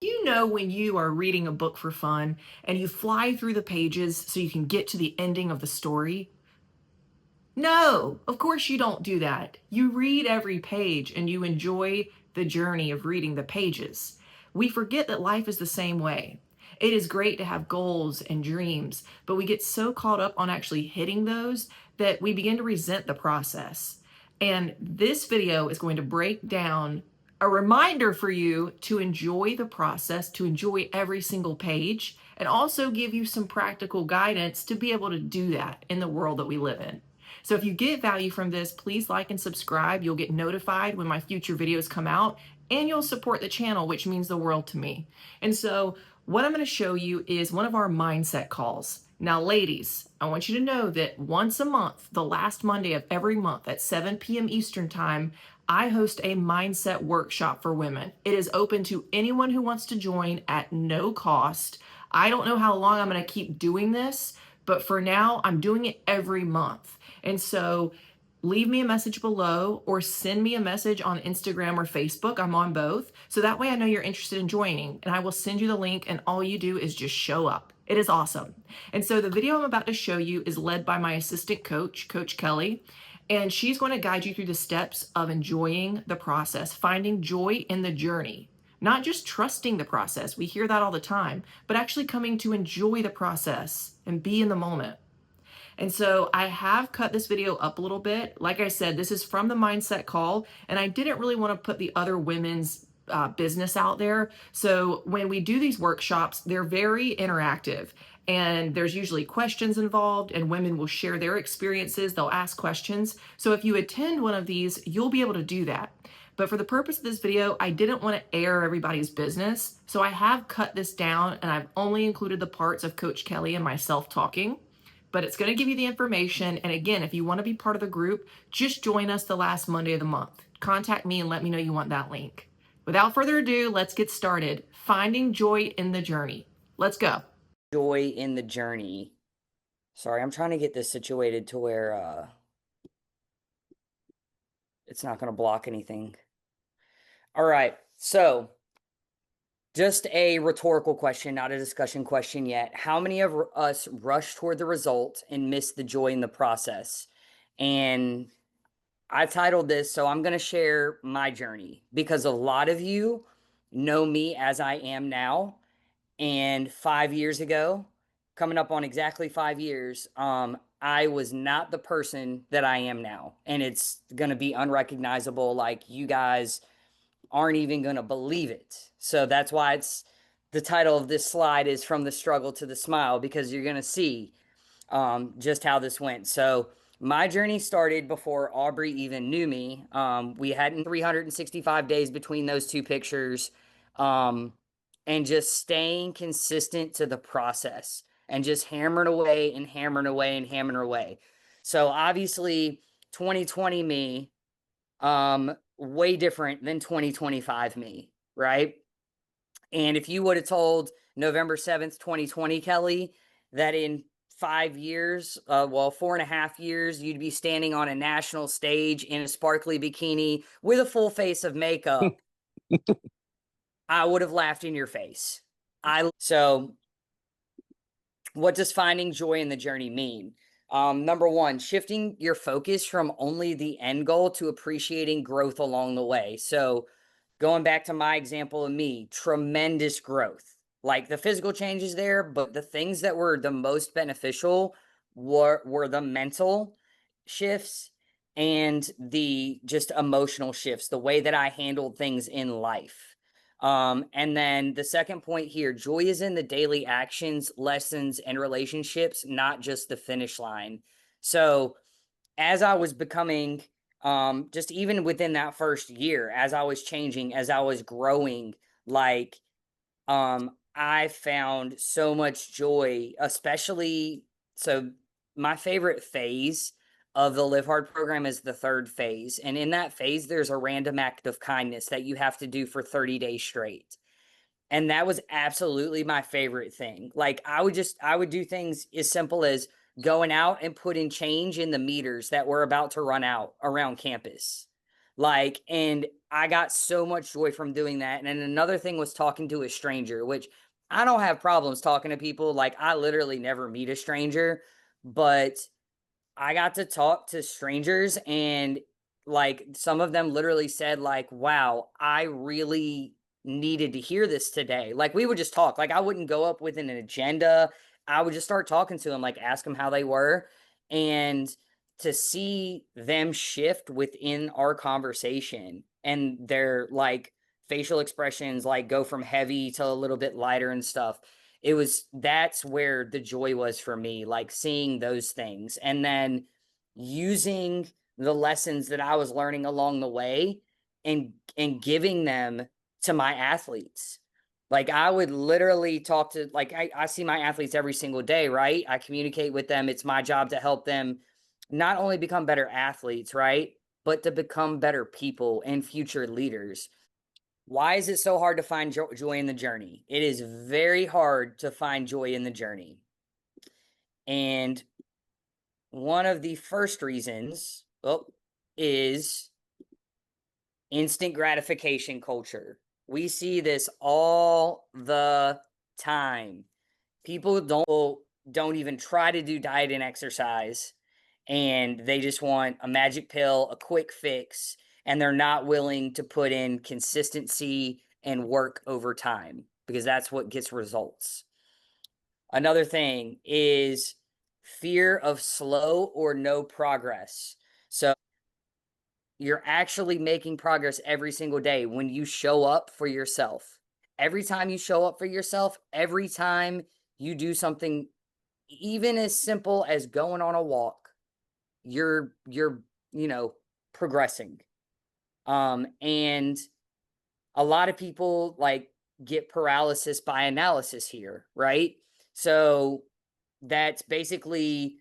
You know, when you are reading a book for fun and you fly through the pages so you can get to the ending of the story? No, of course you don't do that. You read every page and you enjoy the journey of reading the pages. We forget that life is the same way. It is great to have goals and dreams, but we get so caught up on actually hitting those that we begin to resent the process. And this video is going to break down a reminder for you to enjoy the process, to enjoy every single page, and also give you some practical guidance to be able to do that in the world that we live in. So if you get value from this, please like and subscribe. You'll get notified when my future videos come out, and you'll support the channel, which means the world to me. And so what I'm going to show you is one of our mindset calls. Now, ladies, I want you to know that once a month, the last Monday of every month at 7 p.m. Eastern Time, I host a mindset workshop for women. It is open to anyone who wants to join at no cost. I don't know how long I'm going to keep doing this, but for now, I'm doing it every month. And so leave me a message below or send me a message on Instagram or Facebook. I'm on both. So that way I know you're interested in joining, and I will send you the link, and all you do is just show up. It is awesome. And so the video I'm about to show you is led by my assistant coach, Coach Kelly, and she's going to guide you through the steps of enjoying the process, finding joy in the journey. Not just trusting the process, we hear that all the time, but actually coming to enjoy the process and be in the moment. And so I have cut this video up a little bit. Like I said, this is from the mindset call, and I didn't really want to put the other women's business out there. So when we do these workshops, they're very interactive, and there's usually questions involved, and women will share their experiences. They'll ask questions. So if you attend one of these, you'll be able to do that. But for the purpose of this video, I didn't want to air everybody's business. So I have cut this down, and I've only included the parts of Coach Kelly and myself talking, but it's going to give you the information. And again, if you want to be part of the group, just join us the last Monday of the month. Contact me and let me know you want that link. Without further ado, let's get started. Finding joy in the journey. Let's go. Joy in the journey. Sorry, I'm trying to get this situated to where it's not going to block anything. All right. So, just a rhetorical question, not a discussion question yet. How many of us rush toward the result and miss the joy in the process? And I titled this, so I'm going to share my journey because a lot of you know me as I am now. And 5 years ago, coming up on exactly 5 years, I was not the person that I am now. And it's going to be unrecognizable. Like, you guys aren't even going to believe it. So that's why it's the title of this slide is From the Struggle to the Smile, because you're going to see just how this went. So my journey started before Aubrey even knew me. We had 365 days between those two pictures, and just staying consistent to the process and just hammering away and hammering away and hammering away. So obviously 2020 me, way different than 2025 me, right? And if you would have told November 7th, 2020, Kelly, that in 5 years, 4.5 years, you'd be standing on a national stage in a sparkly bikini with a full face of makeup, I would have laughed in your face. So what does finding joy in the journey mean? Number one, shifting your focus from only the end goal to appreciating growth along the way. So going back to my example of me, tremendous growth. Like, the physical changes there, but the things that were the most beneficial were the mental shifts and the just emotional shifts, the way that I handled things in life. And then the second point here, joy is in the daily actions, lessons, and relationships, not just the finish line. So as I was becoming, just even within that first year, as I was changing, as I was growing, like, I found so much joy, especially, so my favorite phase of the Live Hard program is the third phase. And in that phase, there's a random act of kindness that you have to do for 30 days straight. And that was absolutely my favorite thing. Like, I would do things as simple as going out and putting change in the meters that were about to run out around campus. Like, and I got so much joy from doing that. And then another thing was talking to a stranger, which I don't have problems talking to people. Like, I literally never meet a stranger, but I got to talk to strangers, and like some of them literally said like, "Wow, I really needed to hear this today." Like, we would just talk. Like, I wouldn't go up with an agenda. I would just start talking to them, like ask them how they were, and to see them shift within our conversation and their like facial expressions like go from heavy to a little bit lighter and stuff, that's where the joy was for me, like seeing those things and then using the lessons that I was learning along the way and giving them to my athletes. Like, I would literally talk to, like, I see my athletes every single day, right? I communicate with them. It's my job to help them not only become better athletes, right? But to become better people and future leaders. Why is it so hard to find joy in the journey? It is very hard to find joy in the journey. And one of the first reasons, is instant gratification culture. We see this all the time. People don't even try to do diet and exercise, and they just want a magic pill, a quick fix, and they're not willing to put in consistency and work over time because that's what gets results. Another thing is fear of slow or no progress. So you're actually making progress every single day when you show up for yourself. Every time you show up for yourself, every time you do something even as simple as going on a walk, you're you know progressing. And a lot of people like get paralysis by analysis here, right? So that's basically,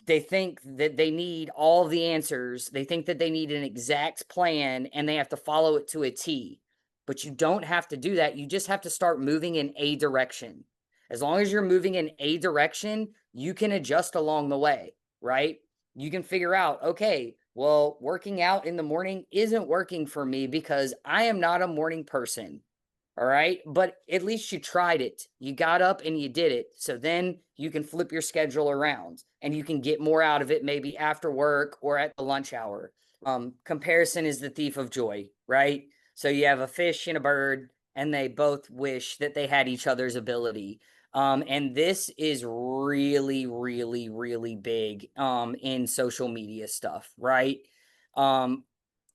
they think that they need all the answers. They think that they need an exact plan and they have to follow it to a T. But you don't have to do that. You just have to start moving in a direction. As long as you're moving in a direction, you can adjust along the way, right? You can figure out, okay, well, working out in the morning isn't working for me because I am not a morning person. All right. But at least you tried it. You got up and you did it. So then you can flip your schedule around and you can get more out of it maybe after work or at the lunch hour. Comparison is the thief of joy, right? So you have a fish and a bird, and they both wish that they had each other's ability. And this is really, really, really big in social media stuff, right? Um,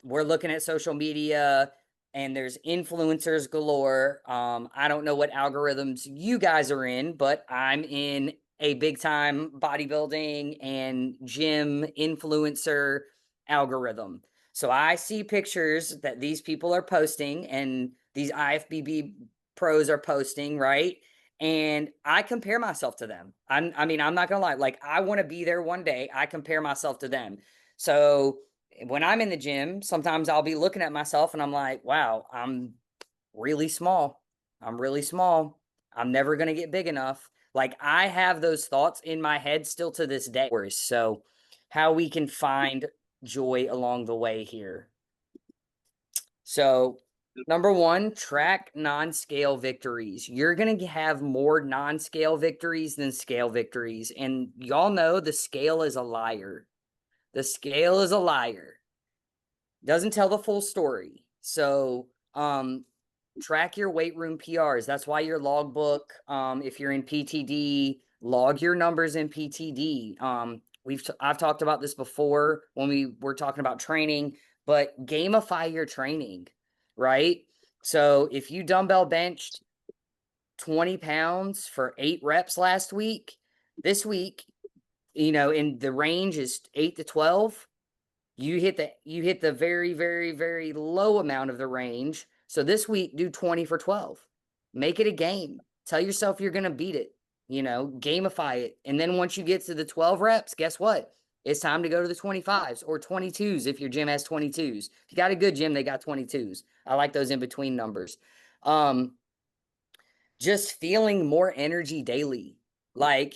we're looking at social media and there's influencers galore. I don't know what algorithms you guys are in, but I'm in a big time bodybuilding and gym influencer algorithm. So I see pictures that these people are posting and these IFBB pros are posting, right? And I compare myself to them. I mean, I'm not gonna lie. Like, I want to be there one day. I compare myself to them. So when I'm in the gym, sometimes I'll be looking at myself and I'm like, wow, I'm really small. I'm really small. I'm never going to get big enough. Like, I have those thoughts in my head still to this day. So, how we can find joy along the way here. So, number one, track non scale victories. You're going to have more non scale victories than scale victories. And y'all know the scale is a liar. The scale is a liar. Doesn't tell the full story. So, track your weight room PRs. That's why your logbook, if you're in PTD, log your numbers in PTD. I've talked about this before when we were talking about training, but gamify your training, right? So if you dumbbell benched 20 pounds for 8 reps last week, this week, in the range is 8 to 12. You hit the very, very, very low amount of the range. So this week, do 20 for 12. Make it a game. Tell yourself you're going to beat it. Gamify it. And then once you get to the 12 reps, guess what? It's time to go to the 25s or 22s if your gym has 22s. If you got a good gym, they got 22s. I like those in between numbers. Just feeling more energy daily. Like,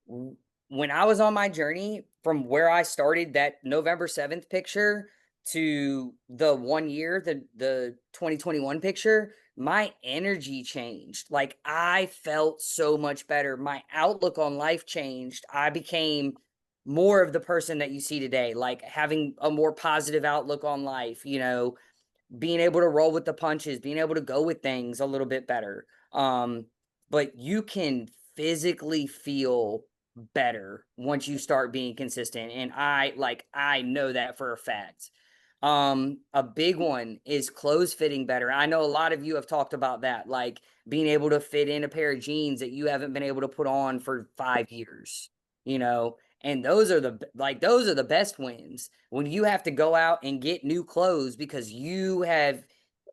when I was on my journey from where I started, that November 7th picture, to the 1 year, the 2021 picture, my energy changed. Like I felt so much better. My outlook on life changed. I became more of the person that you see today, like having a more positive outlook on life, being able to roll with the punches, being able to go with things a little bit better. But you can physically feel better once you start being consistent. And I know that for a fact. A big one is clothes fitting better. I know a lot of you have talked about that, like being able to fit in a pair of jeans that you haven't been able to put on for 5 years, and those are the best wins when you have to go out and get new clothes because you have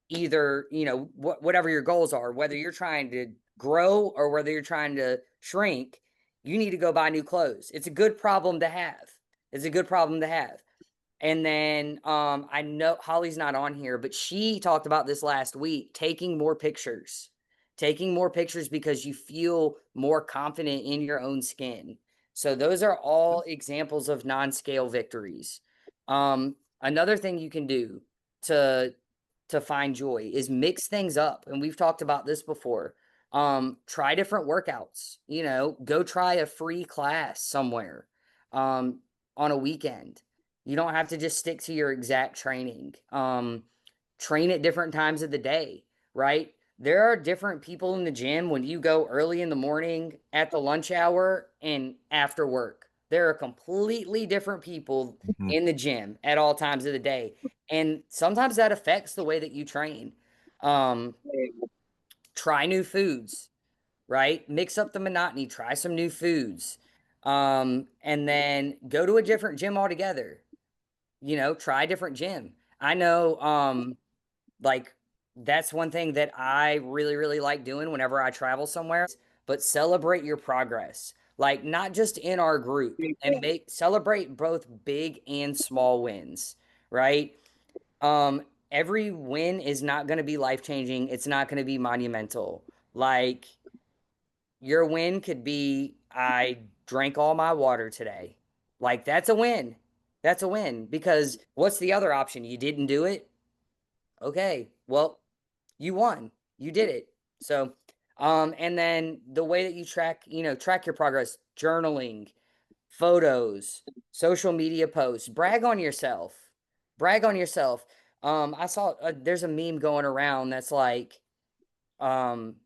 either, whatever your goals are, whether you're trying to grow or whether you're trying to shrink, you need to go buy new clothes. It's a good problem to have. It's a good problem to have. And then I know Holly's not on here, but she talked about this last week, taking more pictures. Taking more pictures because you feel more confident in your own skin. So those are all examples of non-scale victories. Another thing you can do to find joy is mix things up. And we've talked about this before. Try different workouts, go try a free class somewhere on a weekend. You don't have to just stick to your exact training. Train at different times of the day, right? There are different people in the gym when you go early in the morning, at the lunch hour, and after work. There are completely different people Mhm. in the gym at all times of the day. And sometimes that affects the way that you train. Um, Try new foods, right? Mix up the monotony, try some new foods. And then go to a different gym altogether. Try a different gym. I know, like that's one thing that I really, really like doing whenever I travel somewhere, but celebrate your progress. Like not just in our group and celebrate both big and small wins, right? Every win is not going to be life changing. It's not going to be monumental. Like your win could be, I drank all my water today. Like that's a win. That's a win because what's the other option? You didn't do it. Okay. Well, you won. You did it. So, and then the way that you track your progress, journaling, photos, social media posts, brag on yourself. Brag on yourself. I saw there's a meme going around that's like, um,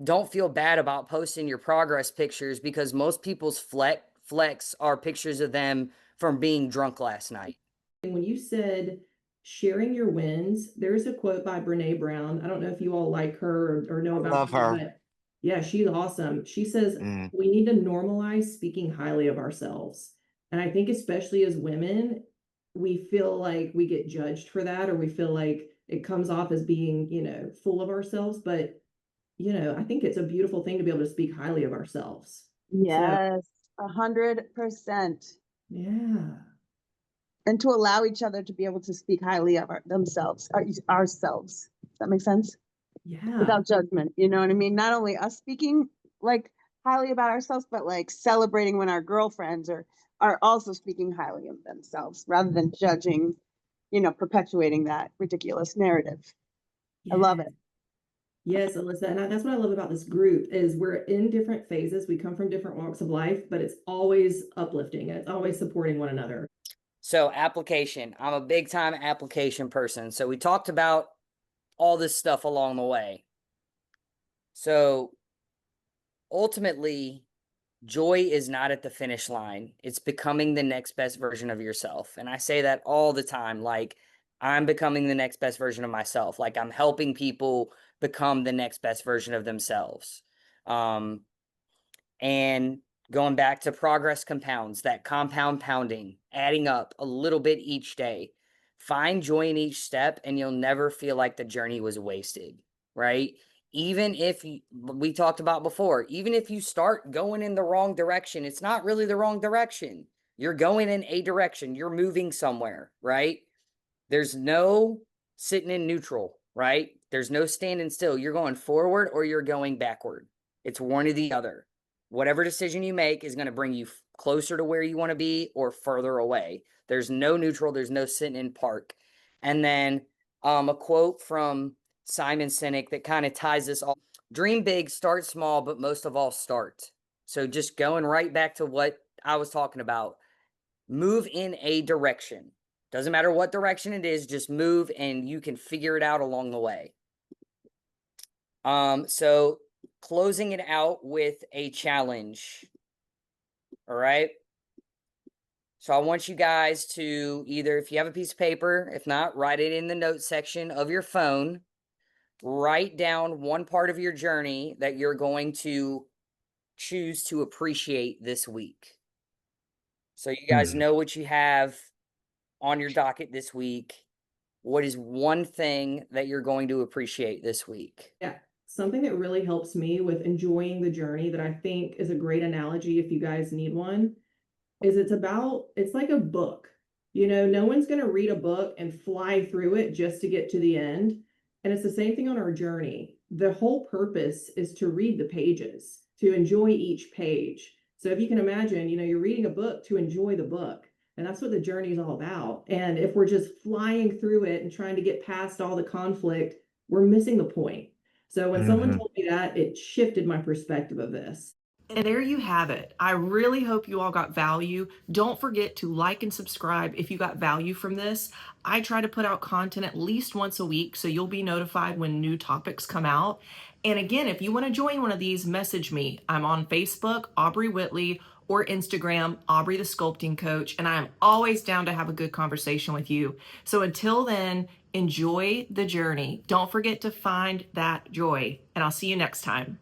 don't feel bad about posting your progress pictures because most people's flex are pictures of them from being drunk last night. When you said sharing your wins, there's a quote by Brene Brown. I don't know if you all like her or know I about love her, her. but yeah, she's awesome. She says Mm. we need to normalize speaking highly of ourselves. And I think, especially as women, we feel like we get judged for that, or we feel like it comes off as being, full of ourselves. But, I think it's a beautiful thing to be able to speak highly of ourselves. So, Yes, 100%. yeah. And to allow each other to be able to speak highly of themselves, ourselves. Does that make sense? Yeah. Without judgment, you know what I mean? Not only us speaking like highly about ourselves, but like celebrating when our girlfriends are also speaking highly of themselves rather than judging, perpetuating that ridiculous narrative. I love it. Yes, Alyssa, and that's what I love about this group is we're in different phases. We come from different walks of life, but it's always uplifting and it's always supporting one another. So, application. I'm a big time application person. So, we talked about all this stuff along the way. So, ultimately, joy is not at the finish line. It's becoming the next best version of yourself. And I say that all the time. Like, I'm becoming the next best version of myself. Like, I'm helping people become the next best version of themselves. Um, And going back to progress compounds, that compound pounding, adding up a little bit each day. Find joy in each step, and you'll never feel like the journey was wasted, right? Even if we talked about before, even if you start going in the wrong direction, it's not really the wrong direction. You're going in a direction, you're moving somewhere, right? There's no sitting in neutral, right? There's no standing still. You're going forward or you're going backward. It's one or the other. Whatever decision you make is going to bring you closer to where you want to be or further away. There's no neutral, there's no sitting in park. And then a quote from Simon Sinek that kind of ties this all. Dream big, start small, but most of all, start. So just going right back to what I was talking about. Move in a direction. Doesn't matter what direction it is, just move and you can figure it out along the way. So closing it out with a challenge. All right. So I want you guys to either, if you have a piece of paper, if not, write it in the notes section of your phone. Write down one part of your journey that you're going to choose to appreciate this week. So you guys know what you have on your docket this week. What is one thing that you're going to appreciate this week? Yeah. Something that really helps me with enjoying the journey that I think is a great analogy if you guys need one is it's like a book. You know, no one's going to read a book and fly through it just to get to the end. And it's the same thing on our journey. The whole purpose is to read the pages, to enjoy each page. So if you can imagine, you know, you're reading a book to enjoy the book. And that's what the journey is all about. And if we're just flying through it and trying to get past all the conflict, we're missing the point. So when someone told me that, it shifted my perspective of this. And there you have it. I really hope you all got value. Don't forget to like and subscribe if you got value from this. I try to put out content at least once a week, so you'll be notified when new topics come out. And again, if you want to join one of these, message me. I'm on Facebook, Aubrey Whitley, or Instagram, Aubrey the Sculpting Coach, and I am always down to have a good conversation with you. So until then, enjoy the journey. Don't forget to find that joy, and I'll see you next time.